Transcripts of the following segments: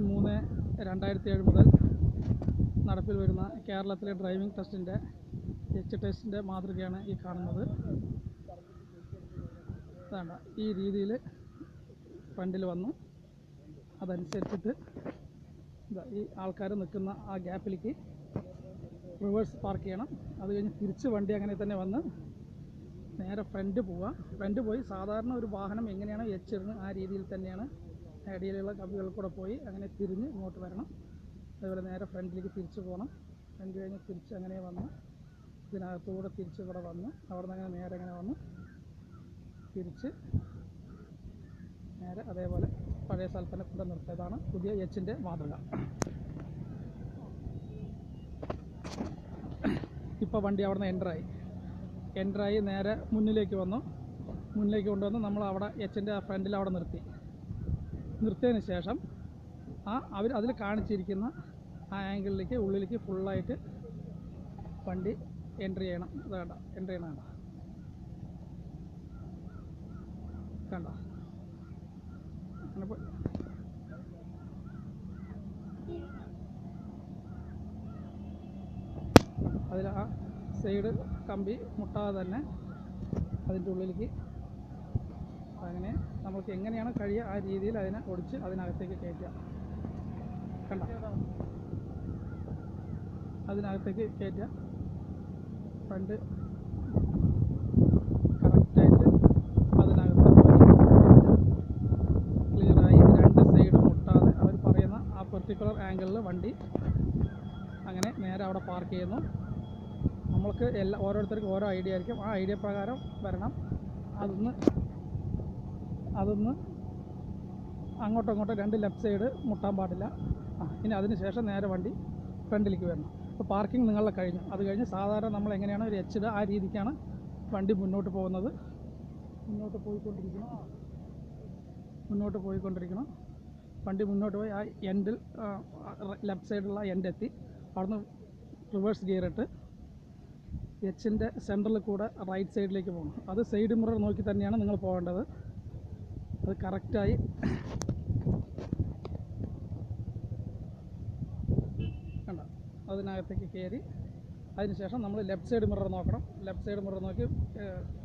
3/2007 മുതൽ നടപ്പിൽ വരുന്ന കേരളത്തിലെ ഡ്രൈവിംഗ് ടെസ്റ്റിൻ്റെ ടെസ്റ്റിൻ്റെ മാതൃകയാണ് ഈ കാണുന്നത്. അതാണ് ഈ രീതിയിൽ ഫ്രണ്ടിൽ വന്നു. അതനുസരിച്ചിട്ട് ഈ ആൾക്കാർ നിൽക്കുന്ന ആ ഗ്യാപ്പിലേക്ക് റിവേഴ്സ് പാർക്ക് ചെയ്യണം. അത് കഴിഞ്ഞ് തിരിച്ച് വണ്ടി അങ്ങനെ തന്നെ വന്ന് നേരെ ഫ്രണ്ട് പോവുക. ഫ്രണ്ട് പോയി സാധാരണ ഒരു വാഹനം എങ്ങനെയാണോ എച്ചിരുന്ന് ആ രീതിയിൽ തന്നെയാണ് ഇടയിലുള്ള കമ്പികളിൽ കൂടെ പോയി അങ്ങനെ തിരിഞ്ഞ് ഇങ്ങോട്ട് വരണം. അതുപോലെ നേരെ ഫ്രണ്ടിലേക്ക് തിരിച്ച് പോകണം. ഫ്രണ്ട് കഴിഞ്ഞ് തിരിച്ച് അങ്ങനെ വന്ന് ഇതിനകത്തുകൂടെ തിരിച്ച് ഇവിടെ വന്ന് അവിടെ നിന്ന് അങ്ങനെ നേരെ അങ്ങനെ വന്ന് തിരിച്ച് നേരെ അതേപോലെ പഴയ സ്ഥലത്ത് തന്നെ കൊണ്ട് നിർത്തിയതാണ് പുതിയ എച്ചിൻ്റെ മാതൃക. ഇപ്പോൾ വണ്ടി അവിടെ നിന്ന് എൻ്ററായി നേരെ മുന്നിലേക്ക് കൊണ്ടുവന്ന് നമ്മൾ അവിടെ എച്ചിൻ്റെ ആ ഫ്രണ്ടിൽ അവിടെ നിർത്തിയതിന് ശേഷം അവർ അതിൽ കാണിച്ചിരിക്കുന്ന ആ ആംഗിളിലേക്ക് ഉള്ളിലേക്ക് ഫുള്ളായിട്ട് വണ്ടി എൻ്റർ ചെയ്യണം. എൻ്റർ ചെയ്യണം കണ്ട അങ്ങനെ അതിൽ ആ സൈഡ് കമ്പി മുട്ടാതെ തന്നെ അതിൻ്റെ ഉള്ളിലേക്ക് അങ്ങനെ നമുക്ക് എങ്ങനെയാണ് കഴിയുക ആ രീതിയിൽ അതിനെ ഒടിച്ച് അതിനകത്തേക്ക് കയറ്റുക. കണ്ട അതിനകത്തേക്ക് കയറ്റുക. ഫ്രണ്ട് കറക്റ്റായിട്ട് അതിനകത്ത് ക്ലിയറായി രണ്ട് സൈഡ് മുട്ടാതെ അവർ പറയുന്ന ആ പെർട്ടിക്കുലർ ആംഗിളിൽ വണ്ടി അങ്ങനെ നേരെ അവിടെ പാർക്ക് ചെയ്യുന്നു. നമ്മൾക്ക് ഓരോരുത്തർക്കും ഓരോ ഐഡിയ ആയിരിക്കും. ആ ഐഡിയ പ്രകാരം വരണം. അതൊന്ന് അങ്ങോട്ടും ഇങ്ങോട്ടും രണ്ട് ലെഫ്റ്റ് സൈഡ് മുട്ടാൻ പാടില്ല. ഇനി അതിന് ശേഷം നേരെ വണ്ടി ഫ്രണ്ടിലേക്ക് വരണം. അപ്പോൾ പാർക്കിംഗ് നിങ്ങളുടെ കഴിഞ്ഞു. അത് കഴിഞ്ഞ് സാധാരണ നമ്മൾ എങ്ങനെയാണ് ഒരു എച്ച് ആ രീതിക്കാണ് വണ്ടി മുന്നോട്ട് പോകുന്നത്. മുന്നോട്ട് പോയിക്കൊണ്ടിരിക്കണം. വണ്ടി മുന്നോട്ട് പോയി ആ എൻഡിൽ ലെഫ്റ്റ് സൈഡിലുള്ള എൻഡ് എത്തി. അവിടുന്ന് റിവേഴ്സ് ഗിയറിട്ട് എച്ചിൻ്റെ സെൻറ്ററിൽ കൂടെ റൈറ്റ് സൈഡിലേക്ക് പോകണം. അത് സൈഡ് മിറർ നോക്കി തന്നെയാണ് നിങ്ങൾ പോകേണ്ടത്. അത് കറക്റ്റായി കണ്ട അതിനകത്തേക്ക് കയറി അതിനുശേഷം നമ്മൾ ലെഫ്റ്റ് സൈഡ് മിറർ നോക്കണം. ലെഫ്റ്റ് സൈഡ് മിറർ നോക്കി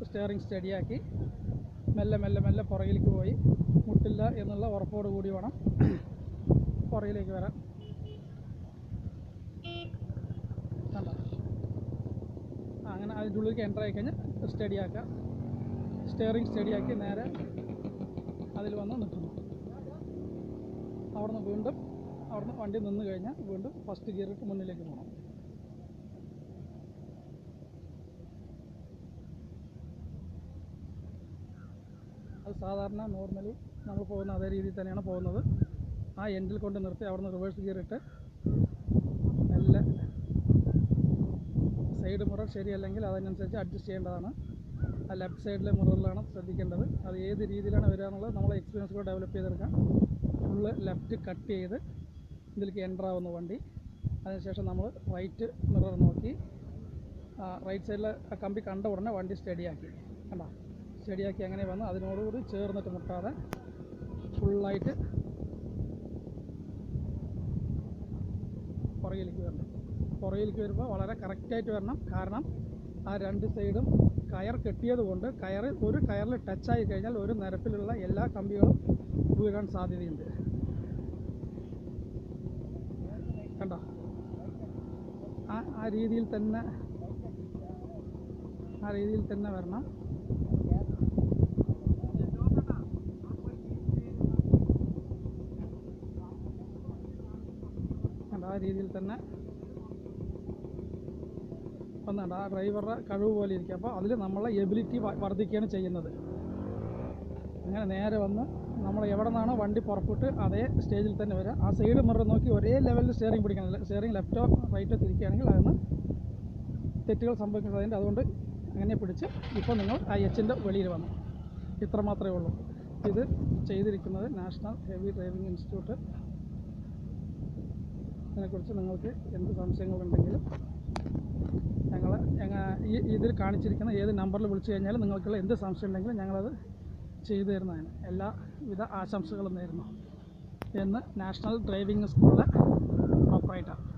സ്റ്റിയറിംഗ് സ്റ്റഡിയാക്കി മെല്ലെ പുറകിലേക്ക് പോയി മുട്ടില്ല എന്നുള്ള ഉറപ്പോട് കൂടി വേണം പുറകിലേക്ക് വരാൻ. കണ്ട അങ്ങനെ അതിൻ്റെ ഉള്ളിലേക്ക് എൻ്റർ ആയി കഴിഞ്ഞാൽ സ്റ്റിയറിംഗ് സ്റ്റഡിയാക്കി നേരെ അതിൽ വന്ന് നിൽക്കുന്നു. അവിടുന്ന് വണ്ടി നിന്ന് കഴിഞ്ഞാൽ വീണ്ടും ഫസ്റ്റ് ഗിയറിട്ട് മുന്നിലേക്ക് പോകണം. അത് സാധാരണ നോർമലി നമ്മൾ പോകുന്ന അതേ രീതിയിൽ തന്നെയാണ് പോകുന്നത്. ആ എൻഡിൽ കൊണ്ട് നിർത്തി അവിടുന്ന് റിവേഴ്സ് ഗിയറിട്ട് മെല്ലെ സൈഡ് മിറർ ശരിയല്ലെങ്കിൽ അതിനനുസരിച്ച് അഡ്ജസ്റ്റ് ചെയ്യേണ്ടതാണ്. ആ ലെഫ്റ്റ് സൈഡിലെ മിററിലാണ് ശ്രദ്ധിക്കേണ്ടത്. അത് ഏത് രീതിയിലാണ് വരിക എന്നുള്ളത് നമ്മളെ എക്സ്പീരിയൻസ് കൂടെ ഡെവലപ്പ് ചെയ്തെടുക്കാം. ഫുള്ള് ലെഫ്റ്റ് കട്ട് ചെയ്ത് ഇതിലേക്ക് എൻ്റർ ആവുന്ന വണ്ടി. അതിനുശേഷം നമ്മൾ റൈറ്റ് മിറർ നോക്കി റൈറ്റ് സൈഡിലെ ആ കമ്പി കണ്ട ഉടനെ വണ്ടി സ്റ്റഡിയാക്കി അങ്ങനെ വന്ന് അതിനോടുകൂടി ചേർന്നിട്ട് മുട്ടാതെ ഫുള്ളായിട്ട് പുറകിലേക്ക് വരുമ്പോൾ വളരെ കറക്റ്റായിട്ട് വരണം. കാരണം ആ രണ്ട് സൈഡും കയർ കെട്ടിയത് കൊണ്ട് ഒരു കയറിൽ ടച്ചായി കഴിഞ്ഞാൽ ഒരു നിരപ്പിലുള്ള എല്ലാ കമ്പികളും വീഴാൻ സാധ്യതയുണ്ട്. കണ്ടോ ആ രീതിയിൽ തന്നെ വരണം. ആ രീതിയിൽ തന്നെ വന്നുണ്ട്. ആ ഡ്രൈവറുടെ കഴിവ് പോലെ ഇരിക്കും. അപ്പോൾ അതിൽ നമ്മളെ എബിലിറ്റി വർദ്ധിക്കുകയാണ് ചെയ്യുന്നത്. അങ്ങനെ നേരെ വന്ന് നമ്മൾ എവിടെ നിന്നാണോ വണ്ടി പുറപ്പെട്ട് അതേ സ്റ്റേജിൽ തന്നെ വരിക. ആ സൈഡ് മിറർ നോക്കി ഒരേ ലെവലിൽ സ്റ്റിയറിംഗ് പിടിക്കണം. സ്റ്റിയറിംഗ് ലെഫ്റ്റോ റൈറ്റോ തിരിക്കുകയാണെങ്കിൽ അതിന് തെറ്റുകൾ സംഭവിക്കുന്നതിൻ്റെ അതുകൊണ്ട് അങ്ങനെ പിടിച്ച് ഇപ്പോൾ നിങ്ങൾ ആ എച്ചിൻ്റെ വെളിയിൽ വന്നു. ഇത്ര മാത്രമേ ഉള്ളൂ. ഇത് ചെയ്തിരിക്കുന്നത് നാഷണൽ ഹെവി ഡ്രൈവിംഗ് ഇൻസ്റ്റിറ്റ്യൂട്ട്. ഇതിനെക്കുറിച്ച് നിങ്ങൾക്ക് എന്ത് സംശയങ്ങളുണ്ടെങ്കിലും ഇതിൽ കാണിച്ചിരിക്കുന്ന ഏത് നമ്പറിൽ വിളിച്ചു കഴിഞ്ഞാലും നിങ്ങൾക്കുള്ള എന്ത് സംശയം ഉണ്ടെങ്കിലും ഞങ്ങളത് ചെയ്തു തരുന്നതാണ്. എല്ലാവിധ ആശംസകളും നേരുന്നു. എന്ന് നാഷണൽ ഡ്രൈവിംഗ് സ്കൂളിലെ ഓപ്പറേറ്റർ.